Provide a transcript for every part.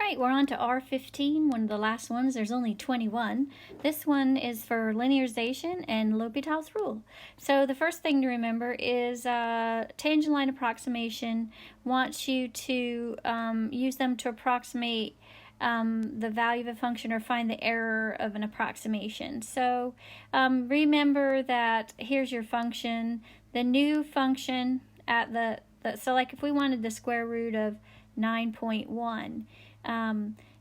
right, we're on to R15, one of the last ones. There's only 21. This one is for linearization and L'Hopital's rule. So the first thing to remember is tangent line approximation wants you to use them to approximate the value of a function or find the error of an approximation. So remember that here's your function. The new function at so like if we wanted the square root of 9.1,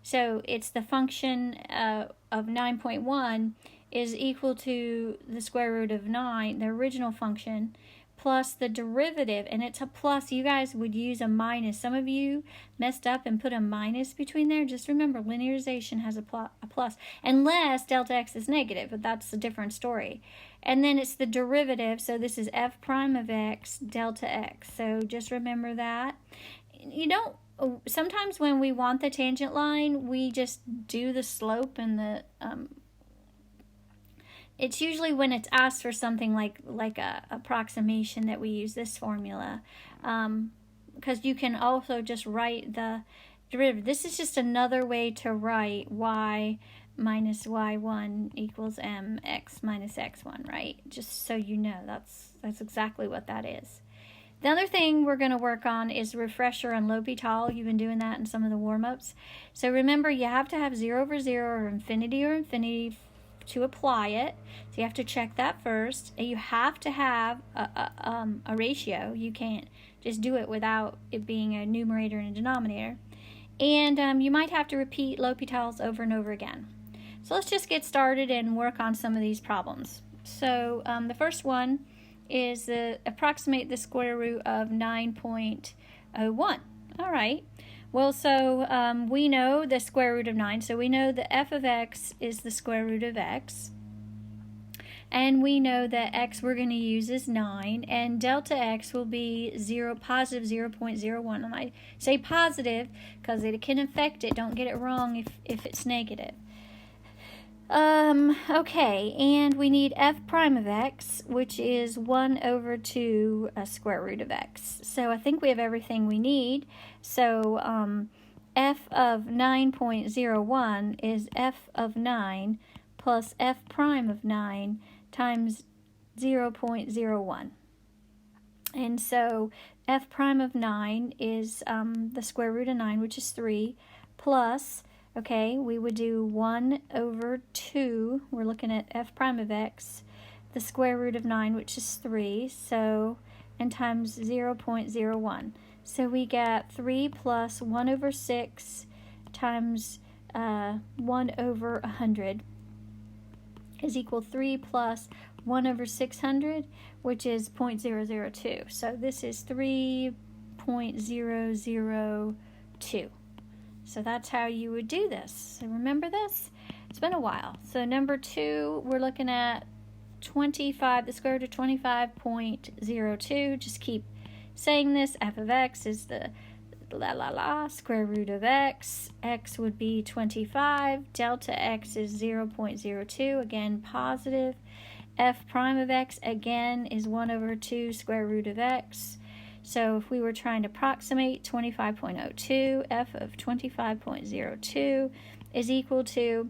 so it's the function of 9.1 is equal to the square root of 9, the original function, plus the derivative, and it's a plus. You guys would use a minus. Some of you messed up and put a minus between there. Just remember, linearization has a plus, unless delta x is negative, but that's a different story. And then it's the derivative, so this is f prime of x delta x. So just remember that. You don't, sometimes when we want the tangent line, we just do the slope and the it's usually when it's asked for something like a approximation that we use this formula, because you can also just write the derivative. This is just another way to write y minus y1 equals mx minus x1, right? Just so you know, that's exactly what that is. The other thing we're going to work on is refresher on L'Hopital. You've been doing that in some of the warm-ups. So remember, you have to have 0 over 0 or infinity to apply it. So you have to check that first. And you have to have a ratio. You can't just do it without it being a numerator and a denominator. And you might have to repeat L'Hopital's over and over again. So let's just get started and work on some of these problems. So the first one is approximate the square root of 9.01. All right. Well, so we know the square root of 9, so we know that f of x is the square root of x. And we know that x we're going to use is 9, and delta x will be positive 0.01. And I say positive because it can affect it. Don't get it wrong if it's negative. Okay, and we need f prime of x, which is 1 over 2 square root of x. So I think we have everything we need. So f of 9.01 is f of 9 plus f prime of 9 times 0.01. And so f prime of 9 is the square root of 9, which is 3, plus, okay, we would do 1 over 2. We're looking at f prime of x, the square root of 9, which is 3, so, and times 0.01. So we get 3 plus 1 over 6 times 1 over 100 is equal 3 plus 1 over 600, which is 0.002. So this is 3.002. So that's how you would do this. So remember this? It's been a while. So number 2, we're looking at 25, the square root of 25.02. Just keep saying this. F of x is the square root of x. X would be 25. Delta x is 0.02. Again, positive. F prime of x, again, is 1 over 2 square root of x. So if we were trying to approximate 25.02, f of 25.02 is equal to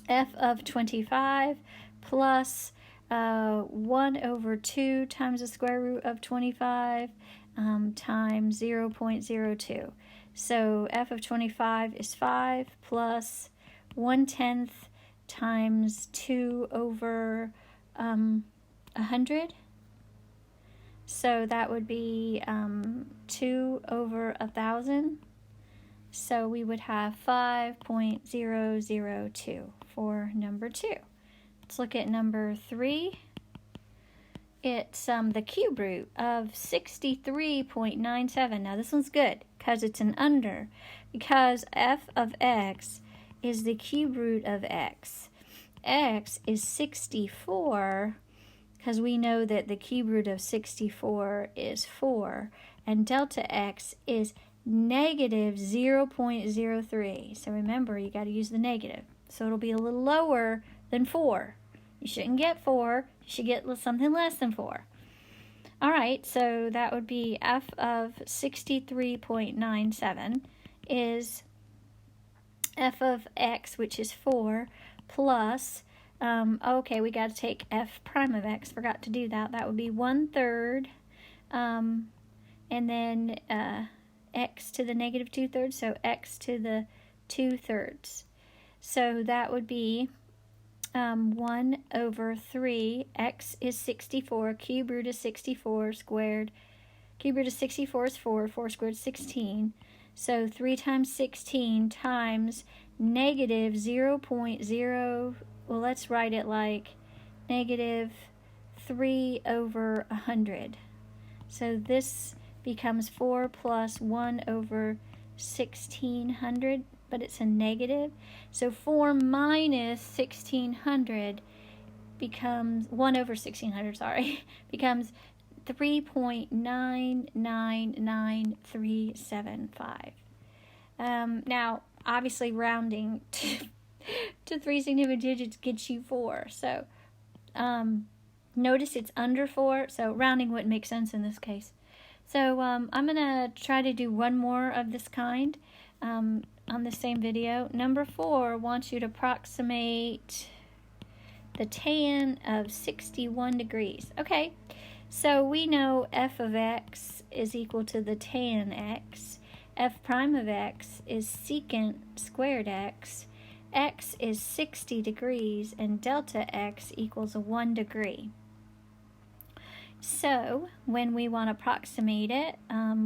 f of 25 plus 1 over 2 times the square root of 25 times 0.02. So f of 25 is 5 plus 1/10 times 2 over 100. So that would be 2 over 1,000. So we would have 5.002 for number 2. Let's look at number 3. It's the cube root of 63.97. Now this one's good because it's an under, because f of x is the cube root of x. X is 64, because we know that the cube root of 64 is 4, and delta x is negative 0.03. So remember, you got to use the negative. So it'll be a little lower than 4. You shouldn't get 4. You should get something less than 4. All right, so that would be f of 63.97 is f of x, which is 4, plus, okay, we got to take f prime of x. Forgot to do that. That would be 1/3, and then x to the negative 2/3, so x to the 2/3. So that would be 1/3, x is 64, cube root of 64 squared. Cube root of 64 is 4, 4 squared is 16. So 3 times 16 times negative 0.0, well, let's write it like negative 3/100. So this becomes 4 plus 1/1600, but it's a negative. So 4 minus 1600 becomes 1/1600, sorry, becomes 3.999375. Now, obviously, rounding to 3 significant digits gets you 4. So notice it's under 4, so rounding wouldn't make sense in this case. So I'm going to try to do one more of this kind on the same video. Number 4 wants you to approximate the tan of 61 degrees. Okay, so we know f of x is equal to the tan x. F prime of x is secant squared x. X is 60 degrees, and delta x equals 1 degree. So when we want to approximate it,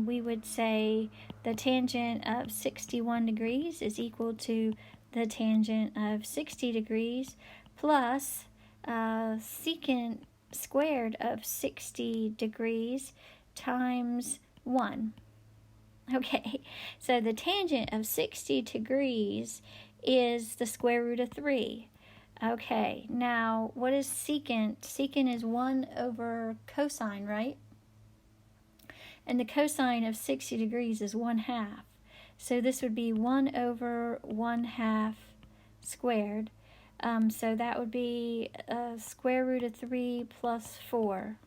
we would say the tangent of 61 degrees is equal to the tangent of 60 degrees plus secant squared of 60 degrees times 1. Okay, so the tangent of 60 degrees is the square root of 3. Okay, now what is secant? Secant is 1 over cosine, right? And the cosine of 60 degrees is 1/2. So this would be 1 over 1/2 squared. So that would be square root of 3 plus 4.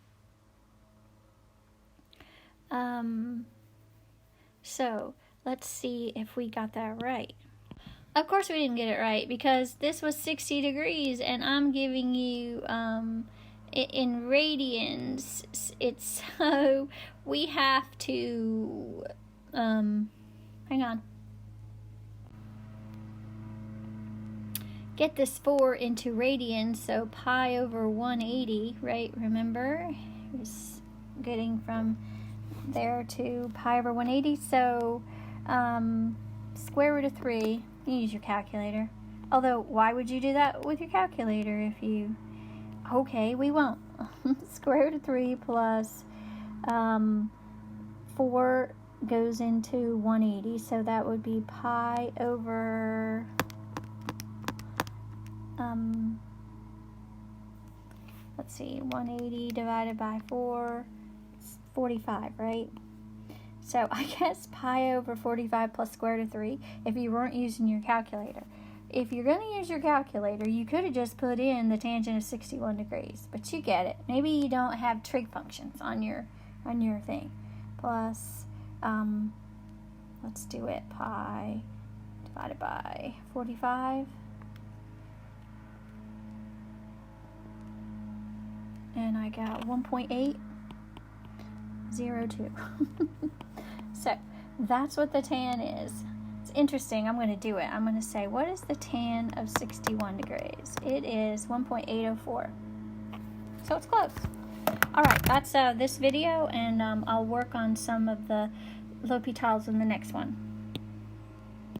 So let's see if we got that right. Of course we didn't get it right, because this was 60 degrees and I'm giving you in radians. It's so we have to hang on. Get this 4 into radians, so pi over 180, right? Remember, it's getting from there to pi over 180. So square root of 3. You use your calculator. Although, why would you do that with your calculator if you... Okay, we won't. Square root of 3 plus 4 goes into 180, so that would be pi over... let's see, 180 divided by 4, it's 45, right? So I guess pi over 45 plus square root of 3 if you weren't using your calculator. If you're going to use your calculator, you could have just put in the tangent of 61 degrees, but you get it. Maybe you don't have trig functions on your thing. Plus, let's do it, pi divided by 45. And I got 1.802. So that's what the tan is. It's interesting. I'm going to do it. I'm going to say, what is the tan of 61 degrees? It is 1.804. So it's close. All right, that's this video, and I'll work on some of the L'Hôpitals in the next one.